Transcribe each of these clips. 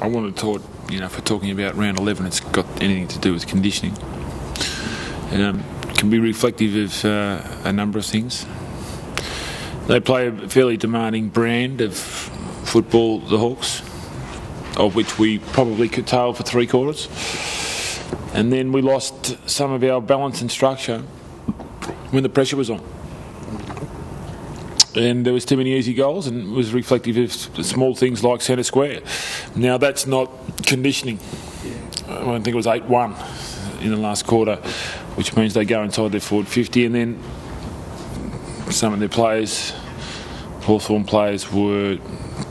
I want to talk, if we're talking about round 11, it's got anything to do with conditioning. It can be reflective of a number of things. They play a fairly demanding brand of football, the Hawks, of which we probably curtailed for 3/4. And then we lost some of our balance and structure when the pressure was on. And there was too many easy goals, and it was reflective of small things like centre square. Now, that's not conditioning. I think it was 8-1 in the last quarter, which means they go inside their forward 50, and then some of their players, Hawthorn players, were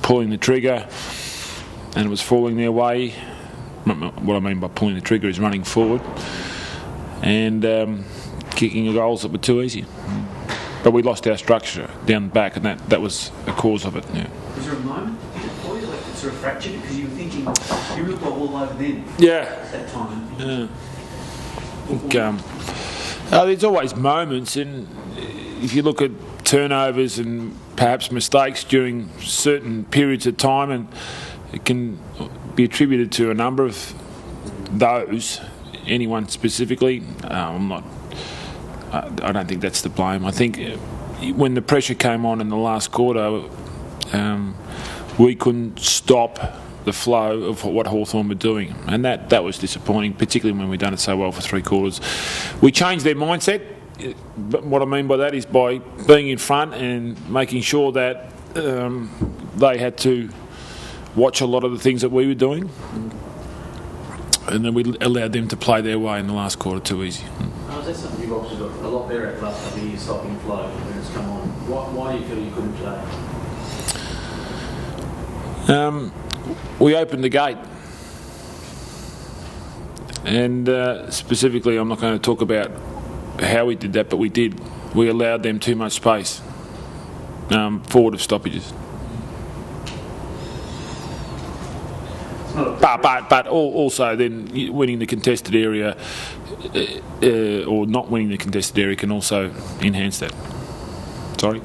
pulling the trigger, and it was falling their way. What I mean by pulling the trigger is running forward and kicking goals that were too easy. But we lost our structure down the back, and that was the cause of it. Yeah. Was there a moment for you, like it sort of fractured? Because you were thinking, you looked like all over then. Yeah. At that time. Yeah. I think, there's always moments, and if you look at turnovers and perhaps mistakes during certain periods of time, and it can be attributed to a number of those. Anyone specifically, I don't think that's the blame. I think when the pressure came on in the last quarter, we couldn't stop the flow of what Hawthorn were doing, and that was disappointing, particularly when we'd done it so well for 3/4. We changed their mindset, but what I mean by that is by being in front and making sure that they had to watch a lot of the things that we were doing, and then we allowed them to play their way in the last quarter too easy. Is that something you've obviously got a lot better at the last couple of years, stopping flow when it's come on? Why do you feel you couldn't today? We opened the gate, and specifically, I'm not going to talk about how we did that, but we did. We allowed them too much space forward of stoppages. But also then winning the contested area or not winning the contested area can also enhance that. Sorry?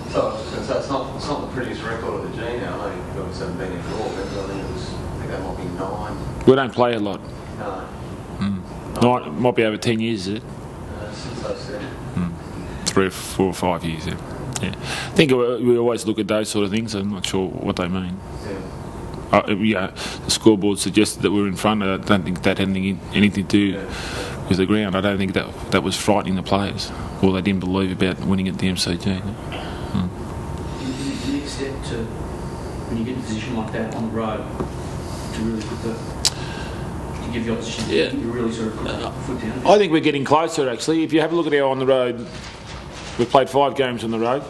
So it's not the prettiest record of the G now. I know you've got 17 in all, but I think that might be 9. We don't play a lot. No. It might be over 10 years, is it? Since I said. 3 or 4 or 5 years, yeah. I think we always look at those sort of things. I'm not sure what they mean. The scoreboard suggested that we were in front. I don't think that had anything to do with the ground. I don't think that was frightening the players, or they didn't believe about winning at the MCG. Is the next step to, when you get in a position like that on the road, to really to give the opposition, you really sort of put the foot down? I think we're getting closer, actually. If you have a look at our on the road, we've played 5 games on the road.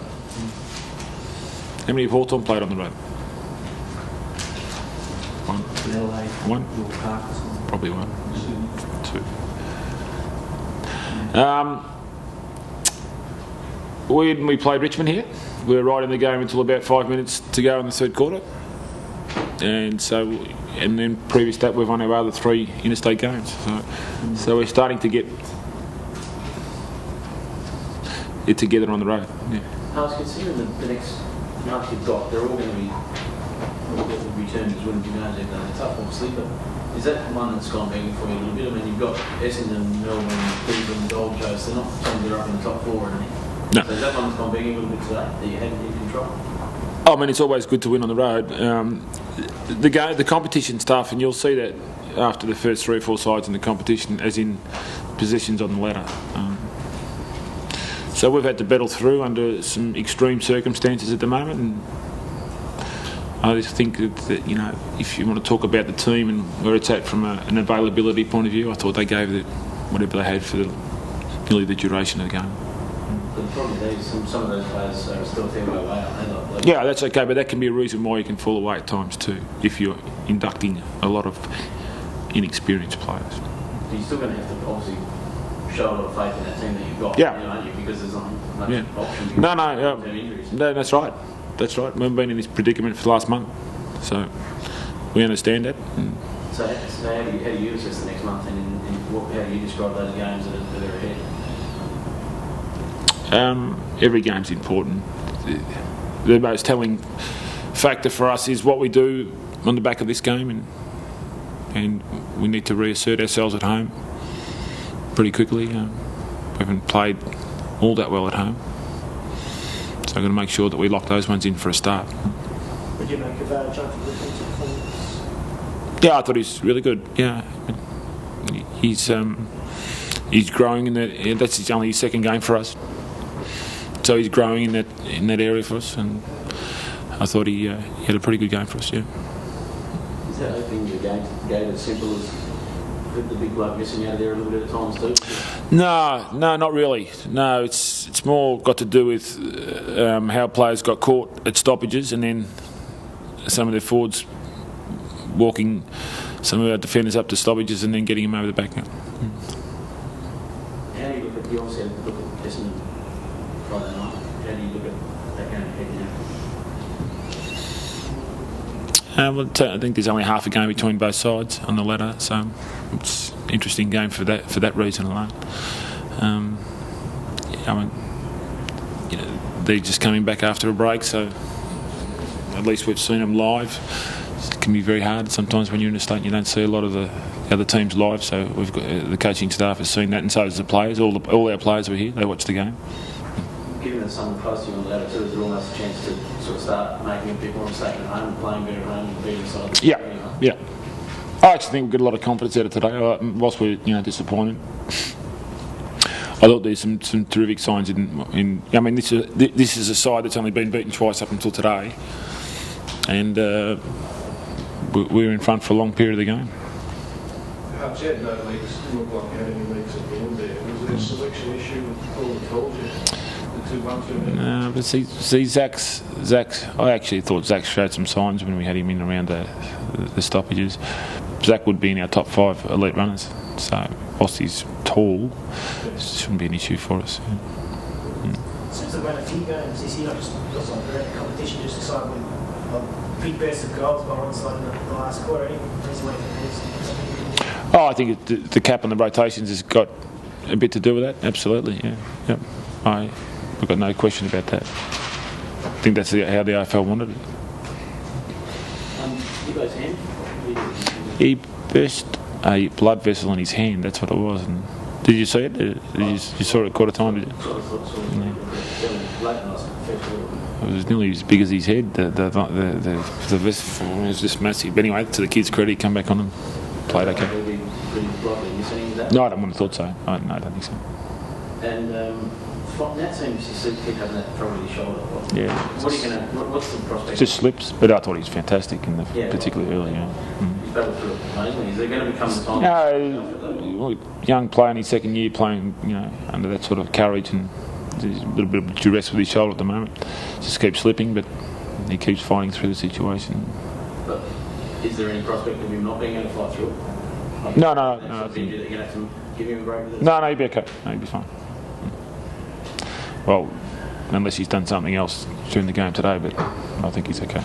How many have Hawthorn played on the road? One? Probably 1. 2. When we played Richmond here, we were right in the game until about 5 minutes to go in the third quarter. And then previous to that, we've won our other 3 interstate games. So we're starting to get it together on the road. Yeah. I was considering the next month you've got, they're all going to be returned as winning games, even though they're tough, obviously, but is that one that's gone begging for you a little bit? I mean, you've got Essendon, Melbourne, Cleveland, Gold Coast, they're not saying they're up in the top 4 or anything. No. So is that one that's gone begging a little bit today, that you had in control? I mean, it's always good to win on the road. The competition's tough, and you'll see that after the first 3 or 4 sides in the competition, as in positions on the ladder. So we've had to battle through under some extreme circumstances at the moment, and I just think that if you want to talk about the team and where it's at from an availability point of view, I thought they gave whatever they had for nearly the duration of the game. But the problem is some of those players are still a fair way away, aren't they? Yeah, that's okay, but that can be a reason why you can fall away at times too, if you're inducting a lot of inexperienced players. But you're still going to have to obviously show a lot of faith in that team that you've got, aren't you? Because there's not much option. No, that's right. That's right. We've been in this predicament for the last month, so we understand that. So how do you assess the next month, and how do you describe those games that are ahead? Every game's important. The most telling factor for us is what we do on the back of this game, and we need to reassert ourselves at home pretty quickly. We haven't played all that well at home, so I'm going to make sure that we lock those ones in for a start. Would you make of Jonathan Whitman's performance? Yeah, I thought he's really good. Yeah, he's growing in that. That's only his second game for us, so he's growing in that area for us, and I thought he had a pretty good game for us. Yeah. Is that opening your game as simple as the big bloke missing out of there a little bit at times too? No, not really. No, it's more got to do with how players got caught at stoppages, and then some of their forwards walking some of our defenders up to stoppages and then getting them over the back. How do you look at, you obviously look at Essendon Friday night, how do you look at that game ahead now? Well, I think there's only half a game between both sides on the ladder, so it's an interesting game for that reason alone. They're just coming back after a break, so at least we've seen them live. It can be very hard sometimes when you're in a state and you don't see a lot of the other teams live, so we've got the coaching staff has seen that, and so has the players. All our players were here, they watched the game. Given that someone close to you on the ladder too, is there almost a chance to sort of start making a bit more of a statement at home and playing better at home and beating sides? Yeah. I actually think we've got a lot of confidence out of today. Whilst we're disappointed, I thought there's some terrific signs in. I mean, this is a side that's only been beaten twice up until today, and we were in front for a long period of the game. Perhaps you had no leaks, didn't look like you had any leaks at the end there. Was there a selection issue with all the calls? No, but see, Zach's. I actually thought Zach showed some signs when we had him in around the stoppages. Zach would be in our top 5 elite runners, so whilst he's tall, it shouldn't be an issue for us. Since they've won a few games this year, just looks like they're in competition just decide with big bursts of goals by one side in the last quarter. Any reason why I think the cap on the rotations has got a bit to do with that. Absolutely, yeah. Yep. I've got no question about that. I think that's how the AFL wanted it. Hibbo's hand? He burst a blood vessel in his hand. That's what it was. And did you see it? You saw it at quarter time, did you? It was nearly as big as his head. The vessel was just massive. But anyway, to the kid's credit, he come back on and played okay. No, I wouldn't have thought so. No, I don't think so. And that seems to keep having that probably shoulder. Yeah. What's the prospect? Just slips, but I thought he was fantastic particularly early. Yeah. He's battled through it amazingly. Is there going to become the time? No, young player in his second year playing, under that sort of courage, and there's a little bit of duress with his shoulder at the moment. Just keeps slipping, but he keeps fighting through the situation. But is there any prospect of him not being able to fight through it? No. I think you're going to have to give him a break with it? No, he'll be okay. No, he'll be fine. Well, unless he's done something else during the game today, but I think he's okay.